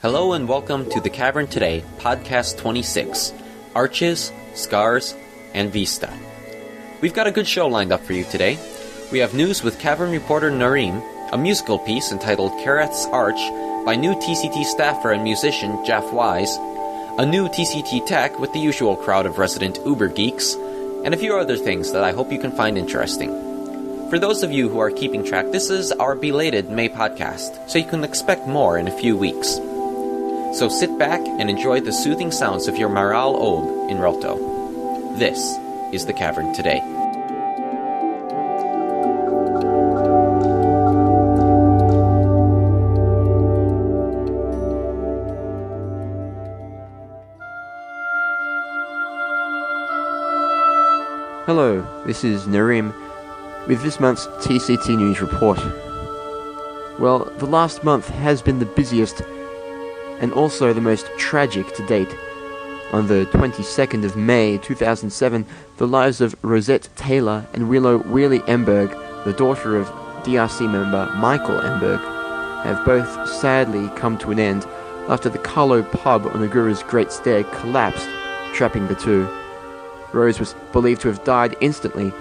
Hello and welcome to The Cavern Today, Podcast 26, Arches, Scars, and Vista. We've got a good show lined up for you today. We have news with Cavern reporter Nareem, a musical piece entitled Kareth's Arch by new TCT staffer and musician Jeff Wise, a new TCT tech with the usual crowd of resident Uber geeks, and a few other things that I hope you can find interesting. For those of you who are keeping track, this is our belated May podcast, so you can expect more in a few weeks. So sit back and enjoy the soothing sounds of your Maral Ode in Roto. This is The Cavern Today. Hello, this is Nareem with this month's TCT News Report. Well, the last month has been the busiest and also the most tragic to date. On the 22nd of May 2007, the lives of Rosette Taylor and Willow Wheelie Emberg, the daughter of DRC member Michael Emberg, have both sadly come to an end after the Carlo pub on Agura's Great Stair collapsed, trapping the two. Rose was believed to have died instantly.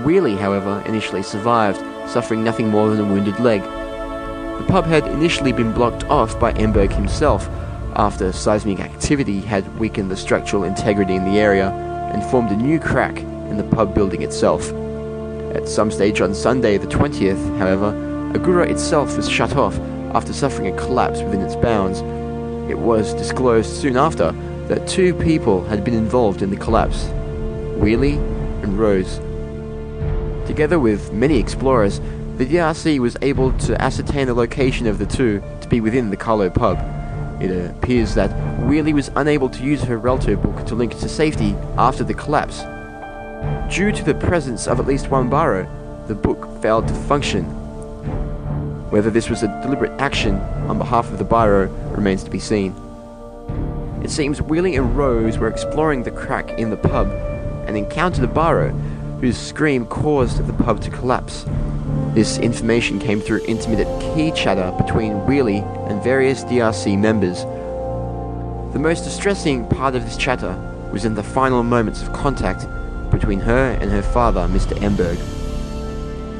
Wheelie, however, initially survived, suffering nothing more than a wounded leg. The pub had initially been blocked off by Emberg himself after seismic activity had weakened the structural integrity in the area and formed a new crack in the pub building itself. At some stage on Sunday the 20th, however, Agura itself was shut off after suffering a collapse within its bounds. It was disclosed soon after that two people had been involved in the collapse, Wheelie and Rose. Together with many explorers, the DRC was able to ascertain the location of the two to be within the Carlo pub. It appears that Wheelie was unable to use her Relto book to link to safety after the collapse. Due to the presence of at least one barrow, the book failed to function. Whether this was a deliberate action on behalf of the barrow remains to be seen. It seems Wheelie and Rose were exploring the crack in the pub and encountered a barrow whose scream caused the pub to collapse. This information came through intermittent key chatter between Wheelie and various DRC members. The most distressing part of this chatter was in the final moments of contact between her and her father, Mr. Emberg.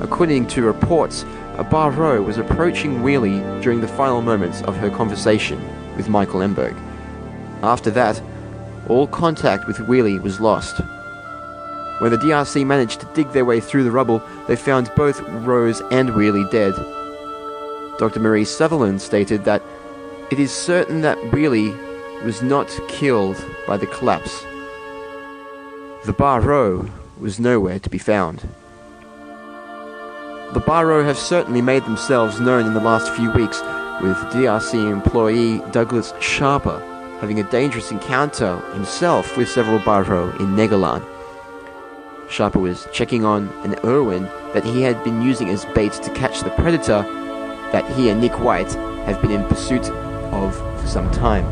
According to reports, a barrow was approaching Wheelie during the final moments of her conversation with Michael Emberg. After that, all contact with Wheelie was lost. When the DRC managed to dig their way through the rubble, they found both Rose and Wheelie dead. Dr. Marie Sutherland stated that it is certain that Wheelie was not killed by the collapse. The barrow was nowhere to be found. The barrow have certainly made themselves known in the last few weeks, with DRC employee Douglas Sharper having a dangerous encounter himself with several barrow in Negalan. Sharper was checking on an Irwin that he had been using as bait to catch the predator that he and Nick White have been in pursuit of for some time.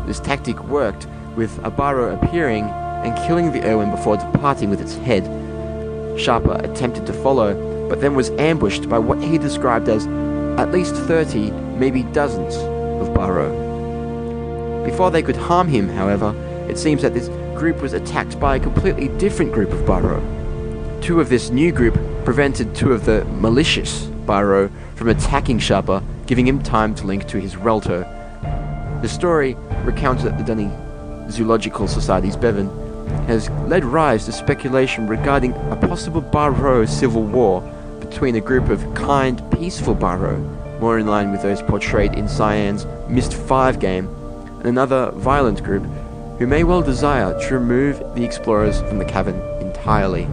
This tactic worked, with a barrow appearing and killing the Irwin before departing with its head. Sharper attempted to follow, but then was ambushed by what he described as at least 30, maybe dozens, of barrow. Before they could harm him, however, it seems that this group was attacked by a completely different group of barrow. Two of this new group prevented two of the malicious barrow from attacking Sharper, giving him time to link to his Relto. The story, recounted at the Dunny Zoological Society's Bevan, has led rise to speculation regarding a possible barrow civil war between a group of kind, peaceful barrow, more in line with those portrayed in Cyan's Myst 5 game, and another violent group who may well desire to remove the explorers from the cavern entirely.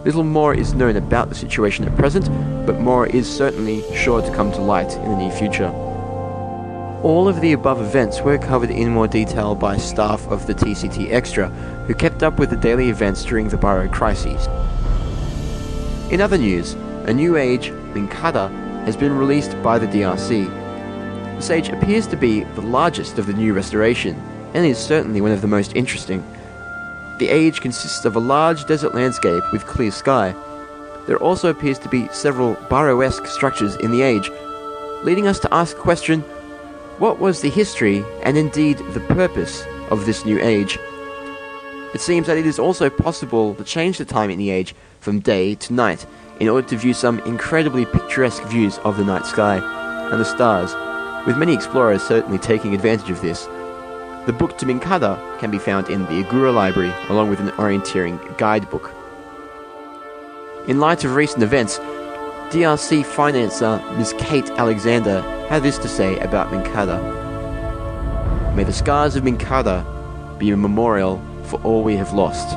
Little more is known about the situation at present, but more is certainly sure to come to light in the near future. All of the above events were covered in more detail by staff of the TCT Extra, who kept up with the daily events during the barrow crises. In other news, a new age, Linkada, has been released by the DRC. This age appears to be the largest of the new restoration, and is certainly one of the most interesting. The age consists of a large desert landscape with clear sky. there also appears to be several Barrow-esque structures in the age, leading us to ask the question, what was the history and indeed the purpose of this new age? It seems that it is also possible to change the time in the age from day to night in order to view some incredibly picturesque views of the night sky and the stars, with many explorers certainly taking advantage of this. The book to Minkada can be found in the Agura Library along with an orienteering guidebook. In light of recent events, DRC financer Ms. Kate Alexander had this to say about Minkada. May the scars of Minkada be a memorial for all we have lost.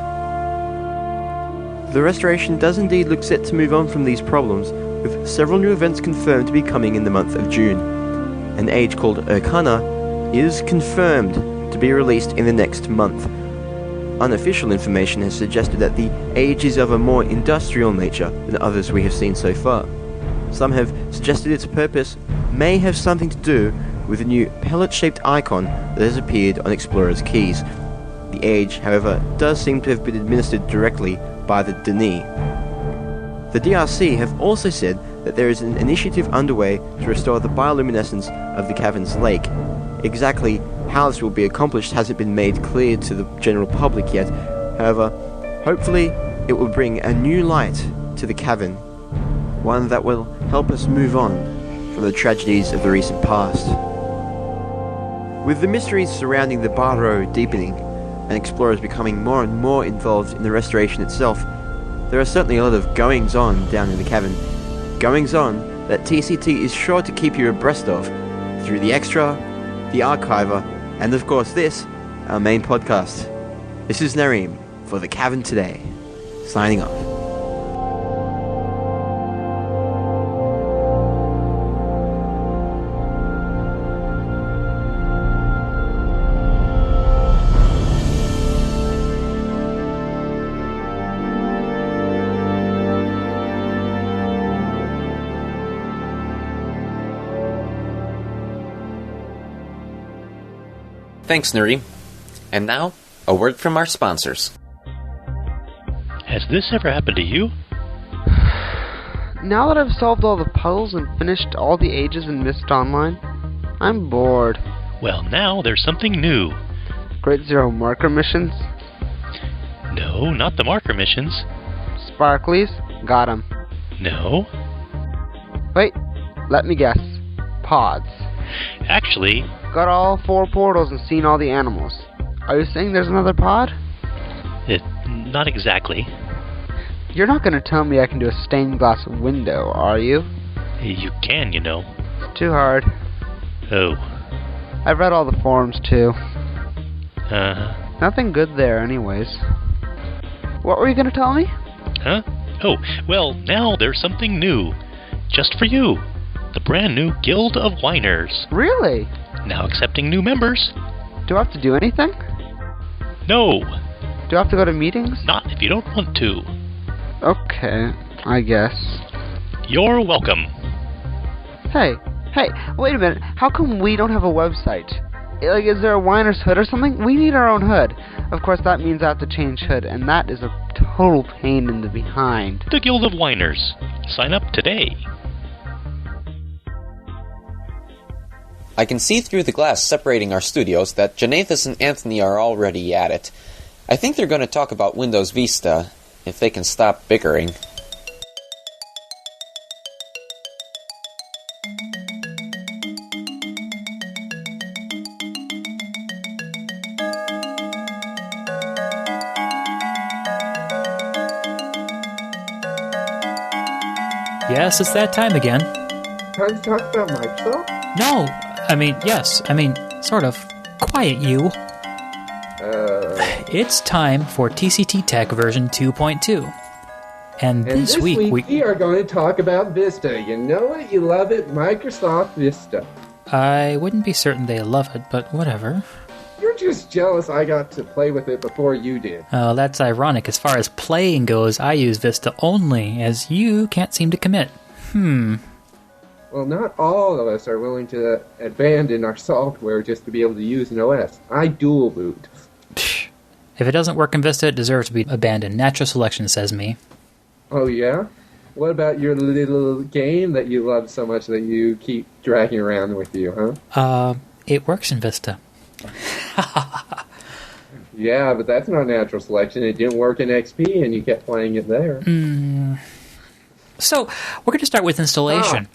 The restoration does indeed look set to move on from these problems, with several new events confirmed to be coming in the month of June. An age called Urkana is confirmed to be released in the next month. Unofficial information has suggested that the age is of a more industrial nature than others we have seen so far. Some have suggested its purpose may have something to do with the new pellet-shaped icon that has appeared on Explorer's Keys. The age, however, does seem to have been administered directly by the Denis. The DRC have also said that there is an initiative underway to restore the bioluminescence of the cavern's lake. Exactly how this will be accomplished hasn't been made clear to the general public yet. However, hopefully it will bring a new light to the cavern, one that will help us move on from the tragedies of the recent past. With the mysteries surrounding the Barrow deepening, and explorers becoming more and more involved in the restoration itself, there are certainly a lot of goings-on down in the cavern. Goings-on that TCT is sure to keep you abreast of through the Extra, the Archiver, and of course this, our main podcast. This is Nareem for The Cavern Today, signing off. Thanks, Nuri. And now, a word from our sponsors. Has this ever happened to you? Now that I've solved all the puzzles and finished all the ages in Vista Online, I'm bored. Well, now there's something new. Grade Zero marker missions? No, not the marker missions. Sparklies? Got 'em. No. Wait, let me guess. Pods. Actually, Got all 4 portals and seen all the animals. Are you saying there's another pod? not exactly. You're not going to tell me I can do a stained glass window, are you? You can, you know. It's too hard. Oh. I've read all the forums, too. Uh-huh. Nothing good there, anyways. What were you going to tell me? Huh? Oh, well, now there's something new. Just for you. The brand new Guild of Whiners. Really? Now accepting new members. Do I have to do anything? No. Do I have to go to meetings? Not if you don't want to. Okay, I guess. You're welcome. Hey, wait a minute. How come we don't have a website? Like, is there a Winer's hood or something? We need our own hood. Of course, that means I have to change hood, and that is a total pain in the behind. The Guild of Whiners. Sign up today. I can see through the glass separating our studios that Janathus and Anthony are already at it. I think they're going to talk about Windows Vista, if they can stop bickering. Yes, it's that time again. Time to talk about Microsoft? No, yes, sort of. Quiet, you. It's time for TCT Tech version 2.2. And this week we are going to talk about Vista. You know it, you love it, Microsoft Vista. I wouldn't be certain they love it, but whatever. You're just jealous I got to play with it before you did. Oh, that's ironic. As far as playing goes, I use Vista only, as you can't seem to commit. Well, not all of us are willing to abandon our software just to be able to use an OS. I dual boot. If it doesn't work in Vista, it deserves to be abandoned. Natural selection, says me. Oh, yeah? What about your little game that you love so much that you keep dragging around with you, huh? It works in Vista. Yeah, but that's not natural selection. It didn't work in XP, and you kept playing it there. So, we're going to start with installation.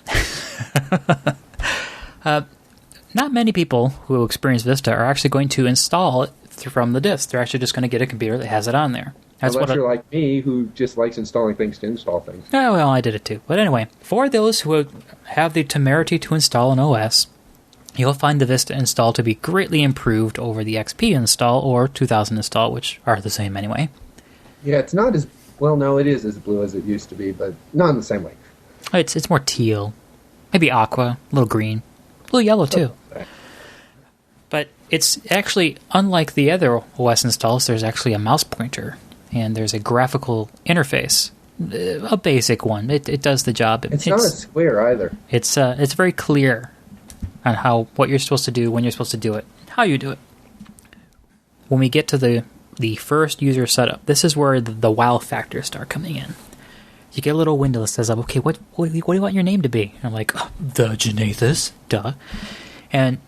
Not many people who experience Vista are actually going to install it from the disk. They're actually just going to get a computer that has it on there. Unless you're like me, who just likes installing things to install things. Oh, well, I did it too. But anyway, for those who have the temerity to install an OS, you'll find the Vista install to be greatly improved over the XP install or 2000 install, which are the same anyway. Yeah, it's not as... Well, no, it is as blue as it used to be, but not in the same way. It's more teal. Maybe aqua, a little green. A little yellow, too. But it's actually, unlike the other OS installs, there's actually a mouse pointer, and there's a graphical interface. A basic one. It does the job. It's not a square, either. It's very clear on what you're supposed to do, when you're supposed to do it, how you do it. When we get to the first user setup, this is where the wow factors start coming in. You get a little window that says, okay, what do you want your name to be? And I'm like, the Janathus, duh. And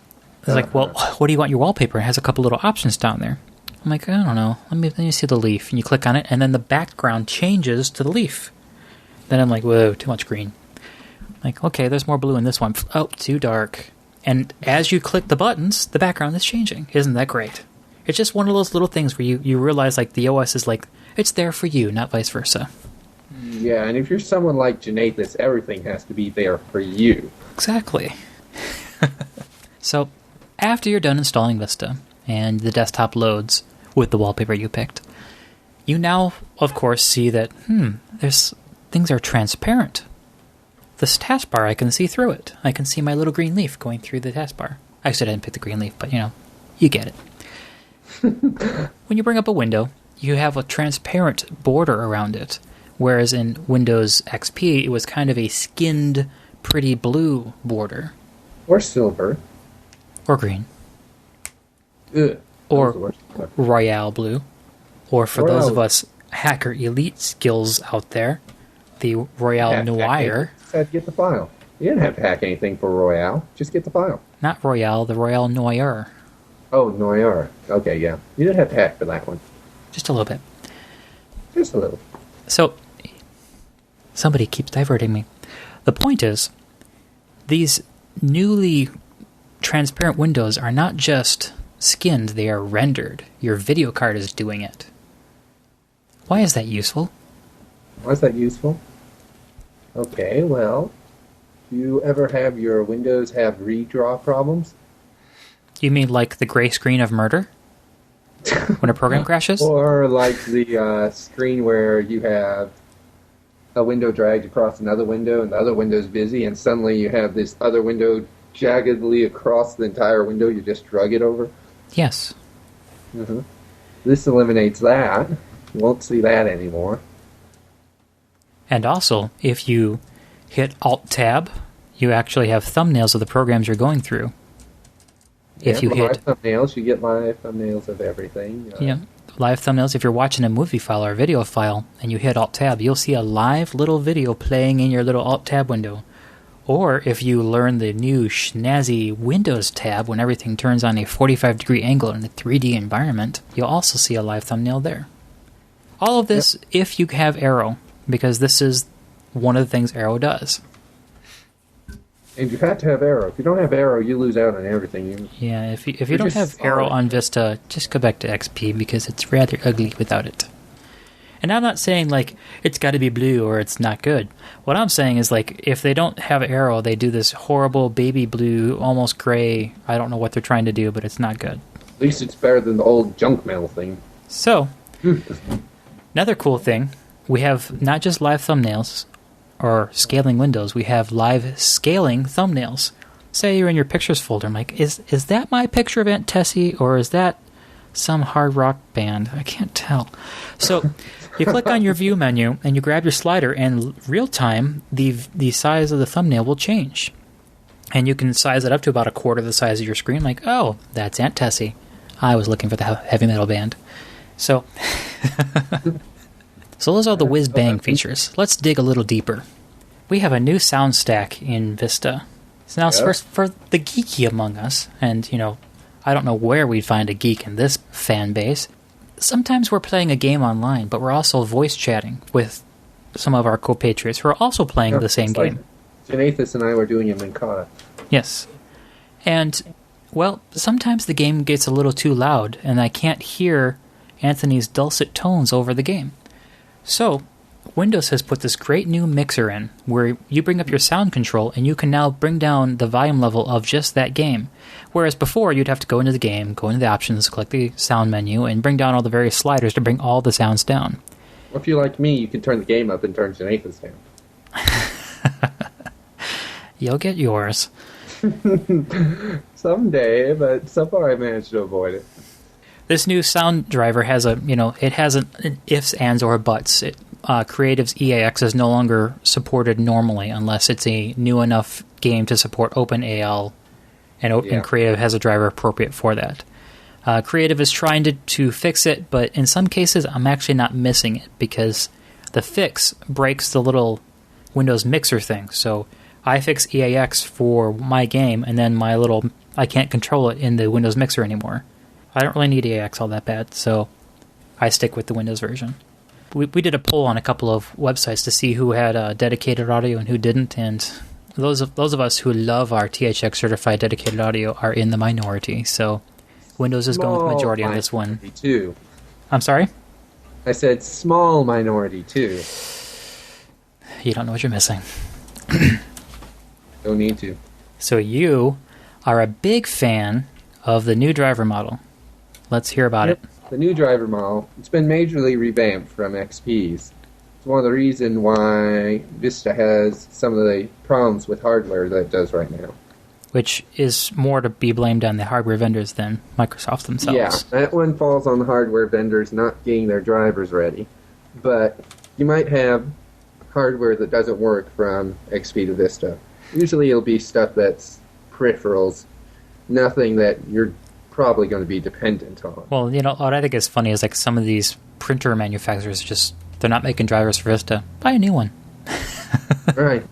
it's like, well, what do you want your wallpaper? It has a couple little options down there. I'm like, I don't know. Let me see the leaf. And you click on it, and then the background changes to the leaf. Then I'm like, whoa, too much green. I'm like, okay, there's more blue in this one. Oh, too dark. And as you click the buttons, the background is changing. Isn't that great? It's just one of those little things where you realize like the OS is like, it's there for you, not vice versa. Yeah, and if you're someone like Janathus, everything has to be there for you. Exactly. So, after you're done installing Vista, and the desktop loads with the wallpaper you picked, you now, of course, see that, things are transparent. This taskbar, I can see through it. I can see my little green leaf going through the taskbar. Actually, I didn't pick the green leaf, but, you get it. When you bring up a window, you have a transparent border around it, whereas in Windows XP, it was kind of a skinned, pretty blue border. Or silver. Or green. Ugh. Or Royale blue. Or for those of us hacker elite skills out there, the Royale Noir. Just had to get the file. You didn't have to hack anything for Royale. Just get the file. Not Royale, the Royale Noir. Oh, Noir. Okay, yeah. You didn't have to hack for that one. Just a little bit. Just a little. So, somebody keeps diverting me. The point is, these newly transparent windows are not just skinned, they are rendered. Your video card is doing it. Why is that useful? Why is that useful? Okay, well, do you ever have your Windows have redraw problems? You mean like the gray screen of murder? When a program crashes? Or like the screen where you have a window dragged across another window and the other window's busy and suddenly you have this other window jaggedly across the entire window you just drug it over? Yes. Mm-hmm. This eliminates that. You won't see that anymore. And also, if you hit Alt-Tab, you actually have thumbnails of the programs you're going through. If you hit thumbnails, you get live thumbnails of everything. Live thumbnails. If you're watching a movie file or a video file and you hit Alt-Tab, you'll see a live little video playing in your little Alt-Tab window. Or if you learn the new snazzy Windows tab when everything turns on a 45-degree angle in a 3D environment, you'll also see a live thumbnail there. All of this if you have Arrow, because this is one of the things Arrow does. And you have to have Arrow. If you don't have Arrow, you lose out on everything. If you don't have Arrow on Vista, just go back to XP because it's rather ugly without it. And I'm not saying, it's got to be blue or it's not good. What I'm saying is, if they don't have Arrow, they do this horrible baby blue, almost gray. I don't know what they're trying to do, but it's not good. At least it's better than the old junk mail thing. So, another cool thing, we have not just live thumbnails or scaling windows, we have live scaling thumbnails. Say you're in your pictures folder. I'm like, is that my picture of Aunt Tessie or is that some hard rock band? I can't tell. So you click on your view menu and you grab your slider, and real time the size of the thumbnail will change. And you can size it up to about a quarter the size of your screen. Like, oh, that's Aunt Tessie. I was looking for the heavy metal band. So So those are the whiz-bang features. Let's dig a little deeper. We have a new sound stack in Vista. So now, for the geeky among us, and, I don't know where we'd find a geek in this fan base, sometimes we're playing a game online, but we're also voice chatting with some of our compatriots who are also playing the same game. Janathus and I were doing it in Mancada. Yes. And, well, sometimes the game gets a little too loud, and I can't hear Anthony's dulcet tones over the game. So, Windows has put this great new mixer in, where you bring up your sound control, and you can now bring down the volume level of just that game. Whereas before, you'd have to go into the game, go into the options, click the sound menu, and bring down all the various sliders to bring all the sounds down. Well, if you're like me, you can turn the game up and turn Janathus down. You'll get yours. Someday, but so far I managed to avoid it. This new sound driver has it has an ifs, ands, or buts. Creative's EAX is no longer supported normally unless it's a new enough game to support OpenAL, and Creative has a driver appropriate for that. Creative is trying to fix it, but in some cases I'm actually not missing it because the fix breaks the little Windows mixer thing. So I fix EAX for my game, and then I can't control it in the Windows mixer anymore. I don't really need EAX all that bad, so I stick with the Windows version. We did a poll on a couple of websites to see who had dedicated audio and who didn't, and those of us who love our THX certified dedicated audio are in the minority. So Windows is going with majority on this one. Too. I'm sorry? I said small minority too. You don't know what you're missing. Don't need to. So you are a big fan of the new driver model. Let's hear about it. The new driver model, it's been majorly revamped from XP's. It's one of the reasons why Vista has some of the problems with hardware that it does right now. Which is more to be blamed on the hardware vendors than Microsoft themselves. Yeah, that one falls on the hardware vendors not getting their drivers ready. But you might have hardware that doesn't work from XP to Vista. Usually it'll be stuff that's peripherals, nothing that you're probably going to be dependent on. Well, what I think is funny is like some of these printer manufacturers they're not making drivers for Vista. Buy a new one. Right.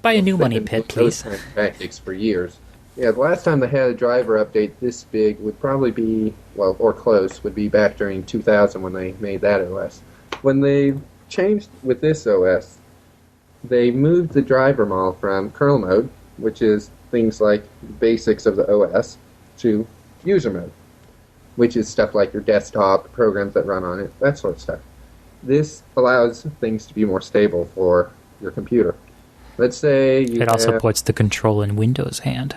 Buy a new money pit, please. Those kind of tactics for years. Yeah, the last time they had a driver update this big would probably be, or close, would be back during 2000 when they made that OS. When they changed with this OS, they moved the driver model from kernel mode, which is things like the basics of the OS, to user mode, which is stuff like your desktop, programs that run on it, that sort of stuff. This allows things to be more stable for your computer. Let's say it also puts the control in Windows' hand.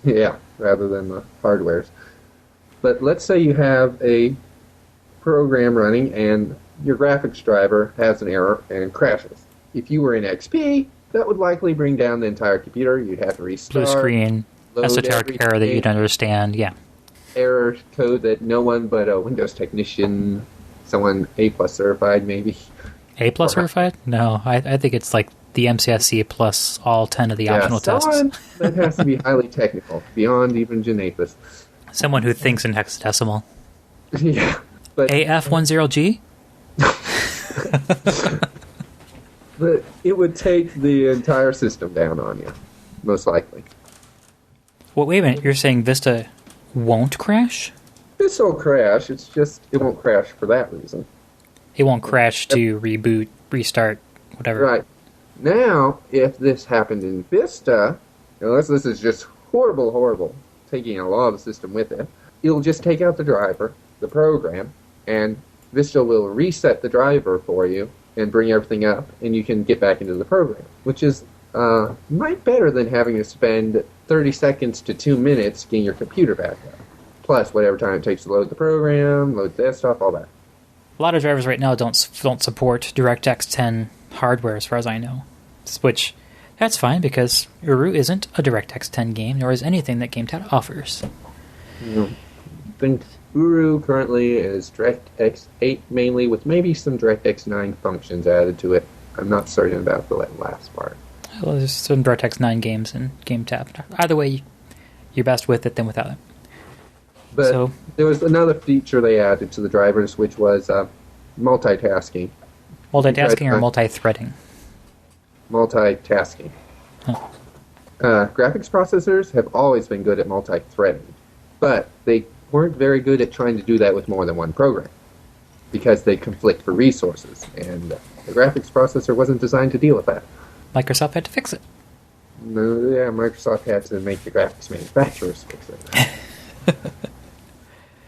Yeah, rather than the hardware's. But let's say you have a program running and your graphics driver has an error and crashes. If you were in XP, that would likely bring down the entire computer. You'd have to restart. Blue screen, esoteric error that you'd understand, yeah. Error code that no one but a Windows technician, someone A+ certified maybe. A+ certified? No, I think it's like the MCSC plus all 10 of the optional tests. That has to be highly technical, beyond even Janathus. Someone who thinks in hexadecimal. Yeah. But AF10G? But it would take the entire system down on you, most likely. Well, wait a minute. You're saying Vista won't crash? Vista will crash. It's just, it won't crash for that reason. It won't crash to reboot, restart, whatever. Right. Now, if this happened in Vista, unless this is just horrible, taking a lot of the system with it, it'll just take out the driver, the program, and Vista will reset the driver for you and bring everything up, and you can get back into the program, which is might better than having to spend 30 seconds to 2 minutes getting your computer back up. Plus, whatever time it takes to load the program, load the desktop, all that. A lot of drivers right now don't support DirectX 10 hardware, as far as I know. Which, that's fine, because Uru isn't a DirectX 10 game, nor is anything that GameTap offers. I think Uru currently is DirectX 8 mainly, with maybe some DirectX 9 functions added to it. I'm not certain about the last part. Well, there's some DirectX 9 games in GameTap. Either way, you're best with it than without it. But there was another feature they added to the drivers, which was multitasking. Multitasking or multi-threading? Multitasking. Oh. Graphics processors have always been good at multi-threading, but they weren't very good at trying to do that with more than one program because they conflict for resources, and the graphics processor wasn't designed to deal with that. Microsoft had to fix it. No, yeah, Microsoft had to make the graphics manufacturers fix it.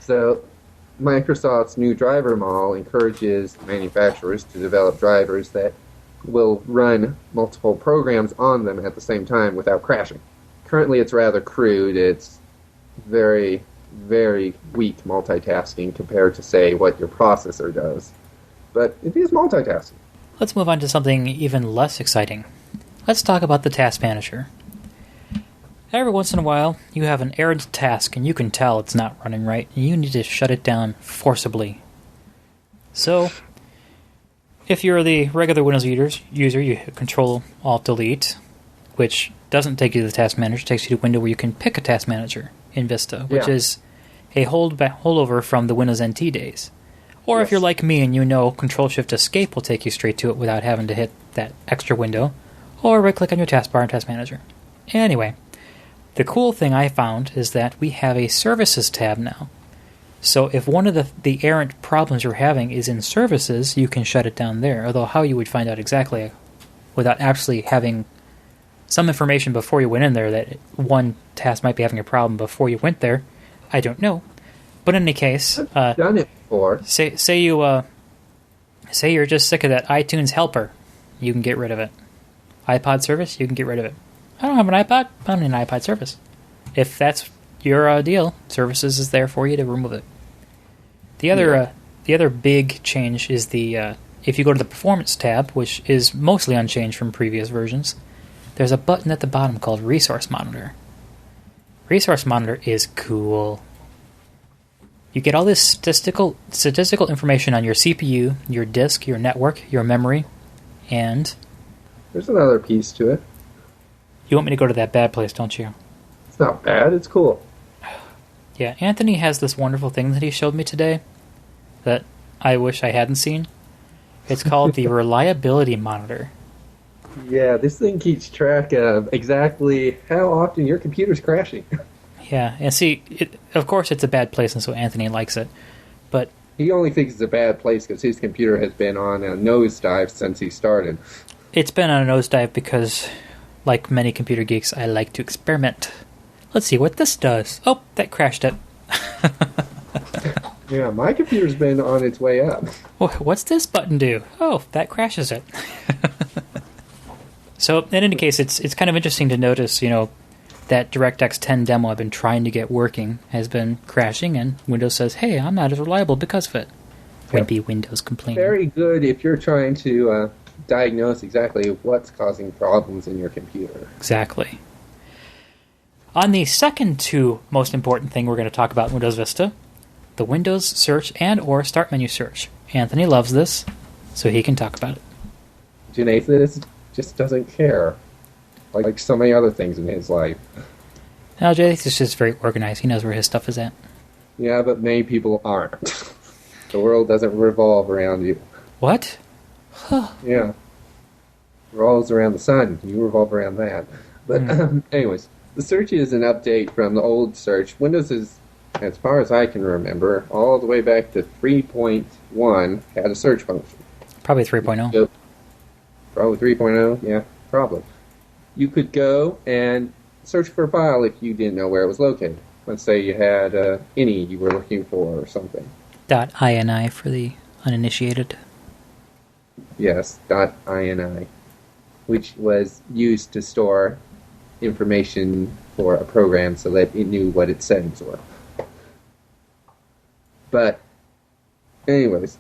So, Microsoft's new driver model encourages manufacturers to develop drivers that will run multiple programs on them at the same time without crashing. Currently, it's rather crude. It's very, very weak multitasking compared to, say, what your processor does. But it is multitasking. Let's move on to something even less exciting. Let's talk about the task manager. Every once in a while, you have an errant task and you can tell it's not running right, and you need to shut it down forcibly. So, if you're the regular Windows user, you hit Control-Alt-Delete, which doesn't take you to the task manager, it takes you to a window where you can pick a task manager in Vista, which is a holdover from the Windows NT days. Or if you're like me and you know Control-Shift-Escape will take you straight to it without having to hit that extra window, or right-click on your taskbar in Task Manager. Anyway, the cool thing I found is that we have a Services tab now. So if one of the errant problems you're having is in Services, you can shut it down there. Although how you would find out exactly without actually having some information before you went in there that one task might be having a problem before you went there, I don't know. But in any case, I've done it before. Say you're just sick of that iTunes helper, you can get rid of it. iPod service, you can get rid of it. I don't have an iPod, I don't need an iPod service. If that's your deal, Services is there for you to remove it. The other big change is if you go to the Performance tab, which is mostly unchanged from previous versions, there's a button at the bottom called Resource Monitor. Resource Monitor is cool. You get all this statistical information on your CPU, your disk, your network, your memory, and there's another piece to it. You want me to go to that bad place, don't you? It's not bad, it's cool. Yeah, Anthony has this wonderful thing that he showed me today that I wish I hadn't seen. It's called the Reliability Monitor. Yeah, this thing keeps track of exactly how often your computer's crashing. Yeah, and see, of course it's a bad place, and so Anthony likes it. But he only thinks it's a bad place because his computer has been on a nosedive since he started. It's been on a nosedive because, like many computer geeks, I like to experiment. Let's see what this does. Oh, that crashed it. Yeah, my computer's been on its way up. What's this button do? Oh, that crashes it. So, in any case, it's kind of interesting to notice, that DirectX 10 demo I've been trying to get working has been crashing, and Windows says, hey, I'm not as reliable because of it. Wimpy Windows complaining. Very good if you're trying to diagnose exactly what's causing problems in your computer. Exactly. On the second two most important thing we're going to talk about in Windows Vista, the Windows search and or start menu search. Anthony loves this, so he can talk about it. Jonathan just doesn't care. Like so many other things in his life. Now, Jay is just very organized. He knows where his stuff is at. Yeah, but many people aren't. The world doesn't revolve around you. What? Yeah. It revolves around the sun. You revolve around that. But anyways, the search is an update from the old search. Windows is, as far as I can remember, all the way back to 3.1 had a search function. Probably 3.0. Probably 3.0, yeah, probably. You could go and search for a file if you didn't know where it was located. Let's say you had any you were looking for or something. .ini for the uninitiated. Yes, .ini, which was used to store information for a program so that it knew what its settings were. But, anyways,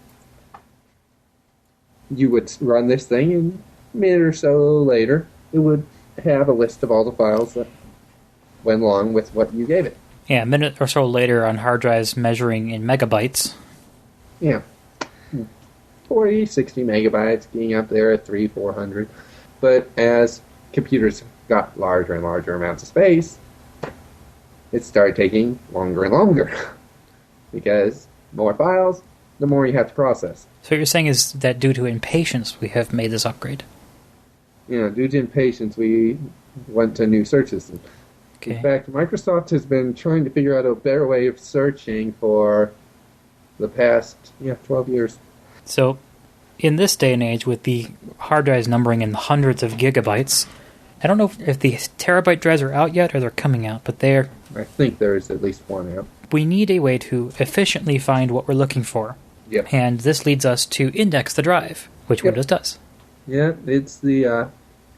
you would run this thing, and a minute or so later, it would have a list of all the files that went along with what you gave it. Yeah, a minute or so later on hard drives measuring in megabytes. Yeah. 40, 60 megabytes, getting up there at 400. But as computers got larger and larger amounts of space, it started taking longer and longer. Because more files the more you have to process. So what you're saying is that due to impatience, we have made this upgrade. Due to impatience, we went to a new search system. Okay. In fact, Microsoft has been trying to figure out a better way of searching for the past 12 years. So, in this day and age, with the hard drives numbering in the hundreds of gigabytes, I don't know if the terabyte drives are out yet or they're coming out, but they're... I think there's at least one out. We need a way to efficiently find what we're looking for. Yep. And this leads us to index the drive, which Windows does. Yeah, it's the...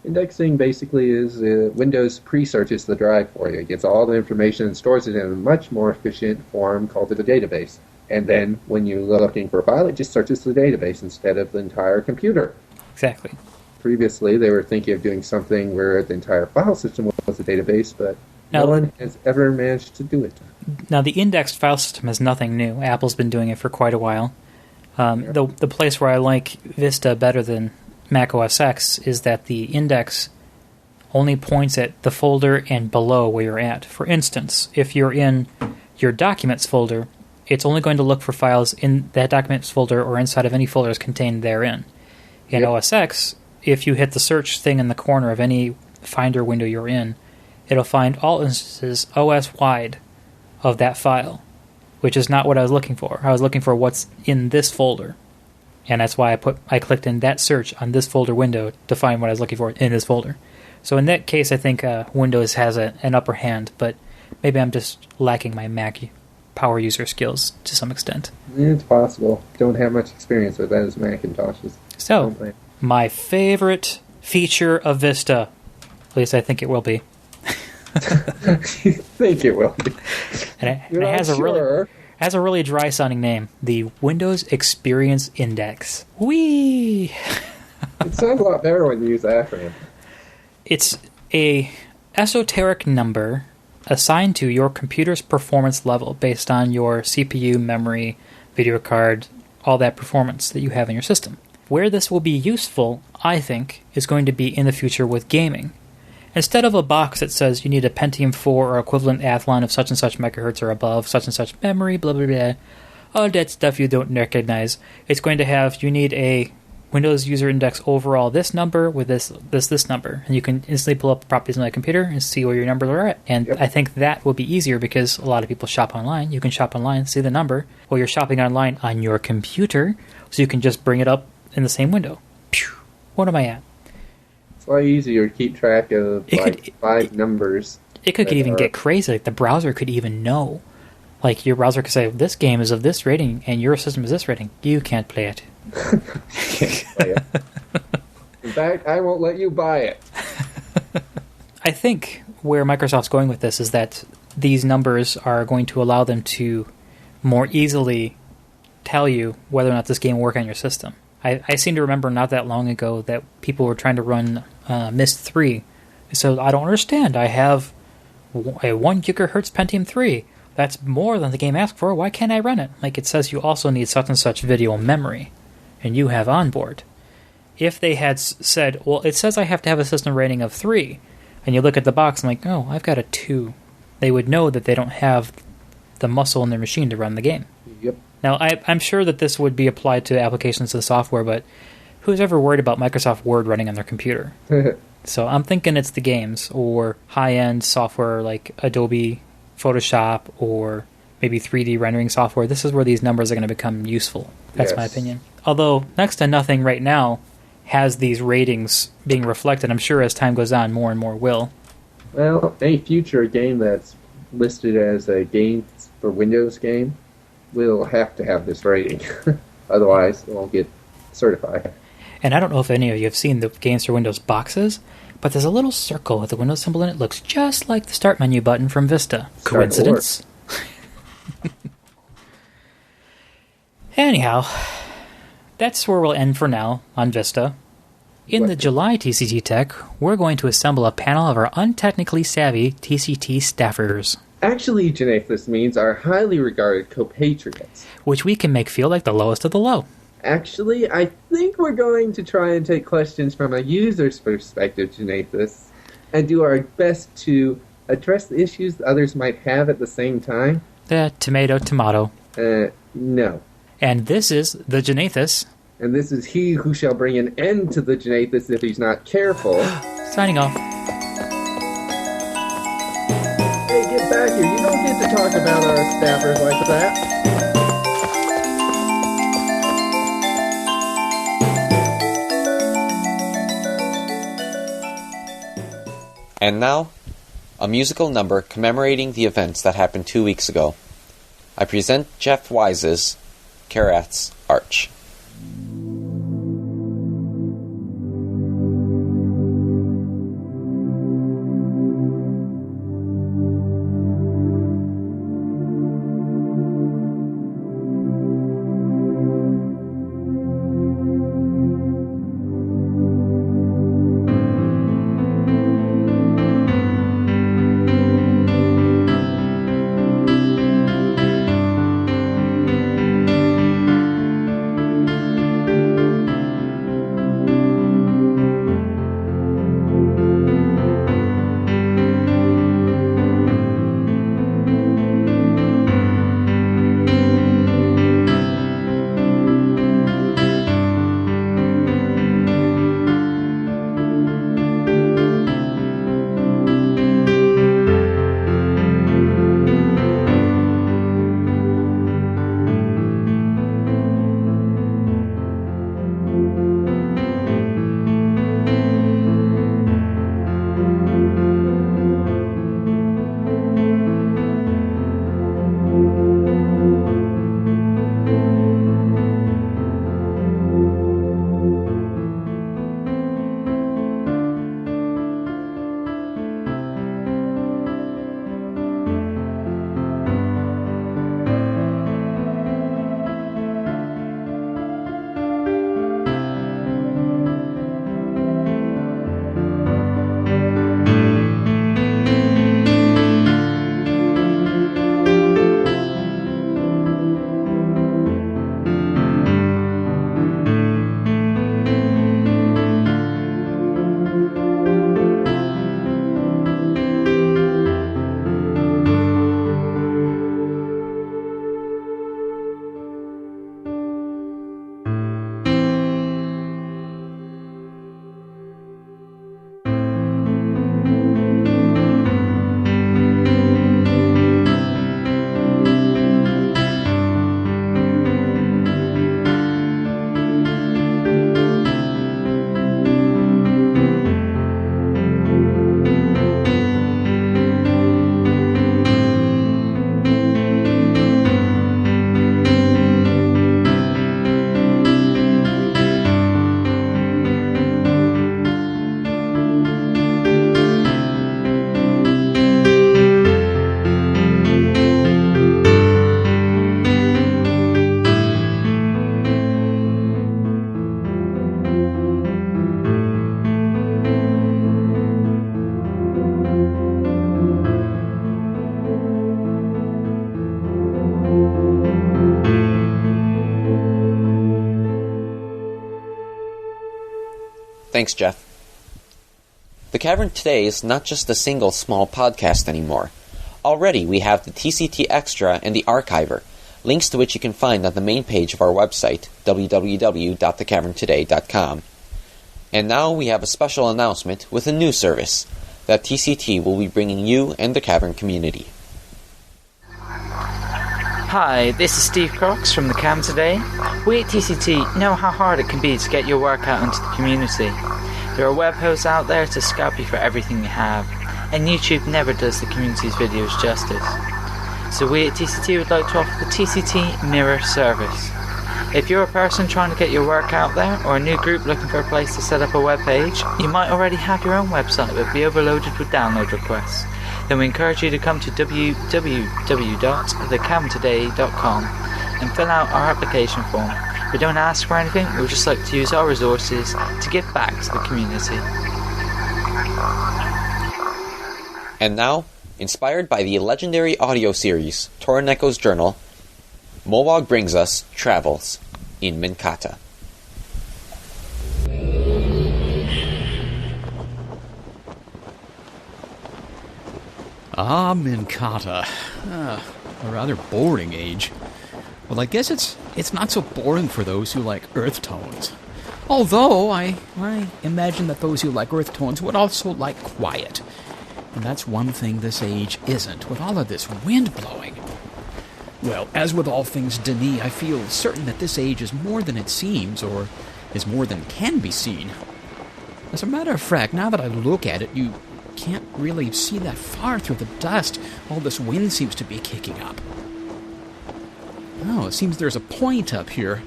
indexing basically is Windows pre-searches the drive for you. It gets all the information and stores it in a much more efficient form called a database. And then when you're looking for a file, it just searches the database instead of the entire computer. Exactly. Previously, they were thinking of doing something where the entire file system was a database, but no one has ever managed to do it. Now, the indexed file system is nothing new. Apple's been doing it for quite a while. The place where I like Vista better than Mac OS X is that the index only points at the folder and below where you're at. For instance, if you're in your Documents folder, it's only going to look for files in that Documents folder or inside of any folders contained therein. In OS X, if you hit the search thing in the corner of any Finder window you're in, it'll find all instances OS-wide of that file, which is not what I was looking for. I was looking for what's in this folder. And that's why I clicked in that search on this folder window to find what I was looking for in this folder. So in that case, I think Windows has an upper hand, but maybe I'm just lacking my Mac power user skills to some extent. It's possible. Don't have much experience with that as Macintoshes. So, my favorite feature of Vista, at least I think it will be. You think it will be. And it has a really dry-sounding name. The Windows Experience Index. Whee! It sounds a lot better when you use the acronym. It's a esoteric number assigned to your computer's performance level based on your CPU, memory, video card, all that performance that you have in your system. Where this will be useful, I think, is going to be in the future with gaming. Instead of a box that says you need a Pentium 4 or equivalent Athlon of such and such megahertz or above, such and such memory, blah, blah, blah, all that stuff you don't recognize, it's going to have, you need a Windows user index overall this number with this number. And you can instantly pull up the properties on the computer and see where your numbers are at. And I think that will be easier because a lot of people shop online. You can shop online, see the number, while you're shopping online on your computer, so you can just bring it up in the same window. Pew! What am I at? It's a lot easier to keep track of five numbers. It could even get crazy. Like the browser could even know. Like your browser could say, this game is of this rating and your system is this rating. You can't play it. In fact, I won't let you buy it. I think where Microsoft's going with this is that these numbers are going to allow them to more easily tell you whether or not this game will work on your system. I seem to remember not that long ago that people were trying to run Myst 3. So I don't understand. I have a 1 gigahertz Pentium 3. That's more than the game asked for. Why can't I run it? Like it says you also need such and such video memory, and you have onboard. If they had said, well, it says I have to have a system rating of 3, and you look at the box and like, oh, I've got a 2, they would know that they don't have the muscle in their machine to run the game. Yep. Now, I'm sure that this would be applied to applications of software, but who's ever worried about Microsoft Word running on their computer? So I'm thinking it's the games, or high-end software like Adobe Photoshop, or maybe 3D rendering software. This is where these numbers are going to become useful. That's my opinion. Although, next to nothing right now has these ratings being reflected. I'm sure as time goes on, more and more will. Well, any future game that's listed as a game for Windows game will have to have this rating. Otherwise, it won't get certified. And I don't know if any of you have seen the Games for Windows boxes, but there's a little circle with the Windows symbol in it. Looks just like the Start menu button from Vista. Coincidence? Anyhow, that's where we'll end for now on Vista. In the July TCT Tech, we're going to assemble a panel of our untechnically savvy TCT staffers. Actually, Janathus means our highly regarded compatriots. Which we can make feel like the lowest of the low. Actually, I think we're going to try and take questions from a user's perspective, Janathus, and do our best to address the issues others might have at the same time. Tomato. No. And this is the Janathus. And this is he who shall bring an end to the Janathus if he's not careful. Signing off. Hey, get back here. You don't get to talk about our staffers like that. And now, a musical number commemorating the events that happened 2 weeks ago. I present Jeff Wise's Karath's Arch. Thanks, Jeff. The Cavern today is not just a single small podcast anymore. Already we have the TCT Extra and the Archiver, links to which you can find on the main page of our website, www.thecaverntoday.com. And now we have a special announcement with a new service that TCT will be bringing you and the Cavern community. Hi, this is Steve Crox from the Cam today. We at TCT know how hard it can be to get your work out into the community. There are web hosts out there to scalp you for everything you have, and YouTube never does the community's videos justice. So we at TCT would like to offer the TCT Mirror service. If you're a person trying to get your work out there, or a new group looking for a place to set up a web page, you might already have your own website but be overloaded with download requests. Then we encourage you to come to www.thecamtoday.com and fill out our application form. We don't ask for anything, we would just like to use our resources to give back to the community. And now, inspired by the legendary audio series Torin Echo's Journal, Mowag brings us Travels in Minkata. Minkata. A rather boring age. Well, I guess it's it's not so boring for those who like earth tones. Although, I imagine that those who like earth tones would also like quiet. And that's one thing this age isn't, with all of this wind blowing. Well, as with all things Denis, I feel certain that this age is more than it seems, or is more than can be seen. As a matter of fact, now that I look at it, you can't really see that far through the dust. All this wind seems to be kicking up. Oh, it seems there's a point up here.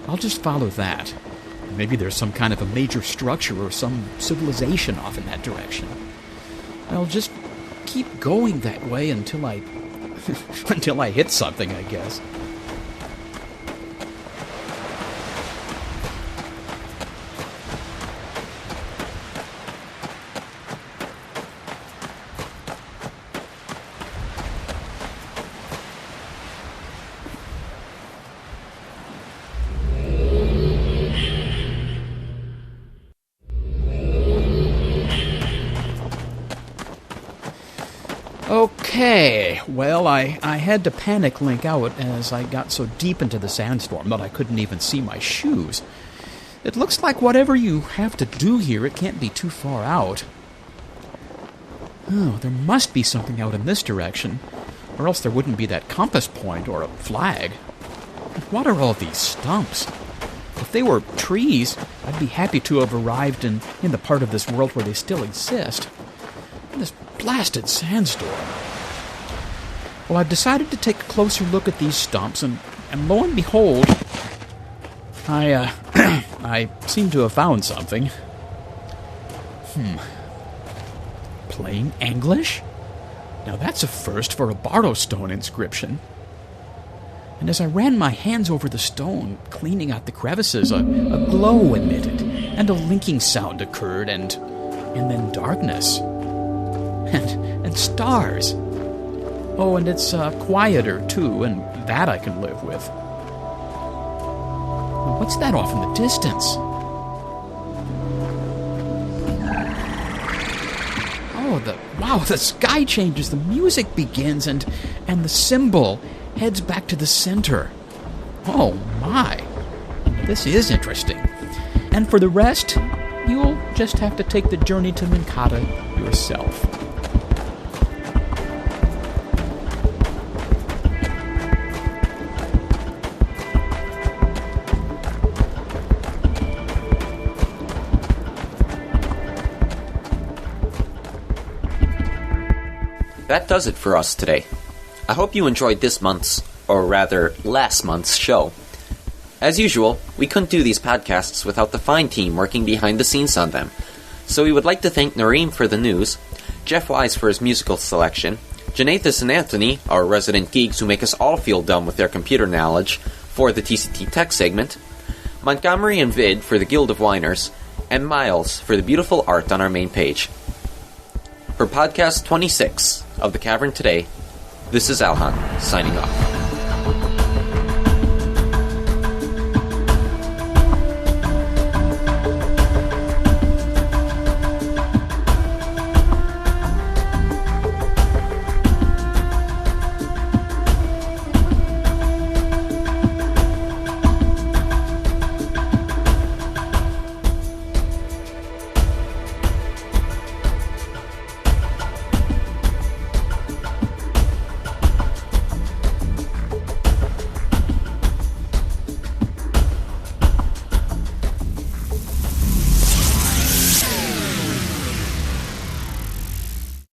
I'll just follow that. Maybe there's some kind of a major structure or some civilization off in that direction. I'll just keep going that way until I hit something, I guess. Okay, well, I had to panic link out as I got so deep into the sandstorm that I couldn't even see my shoes. It looks like whatever you have to do here, it can't be too far out. Oh, there must be something out in this direction, or else there wouldn't be that compass point or a flag. What are all these stumps? If they were trees, I'd be happy to have arrived in the part of this world where they still exist. This blasted sandstorm. Well, I've decided to take a closer look at these stumps, and lo and behold, I seem to have found something. Plain English? Now that's a first for a Barrow stone inscription. And as I ran my hands over the stone, cleaning out the crevices, a glow emitted, and a linking sound occurred, and then darkness. And stars. Oh, and it's quieter, too, and that I can live with. Now, what's that off in the distance? Oh, the sky changes, the music begins, and the symbol heads back to the center. Oh, my. This is interesting. And for the rest, you'll just have to take the journey to Minkata yourself. That does it for us today. I hope you enjoyed this month's, or rather, last month's show. As usual, we couldn't do these podcasts without the fine team working behind the scenes on them. So we would like to thank Nareem for the news, Jeff Wise for his musical selection, Janathus and Anthony, our resident geeks who make us all feel dumb with their computer knowledge, for the TCT Tech segment, Montgomery and Vid for the Guild of Whiners, and Miles for the beautiful art on our main page. For podcast 26 of The Cavern Today, this is Alhan, signing off.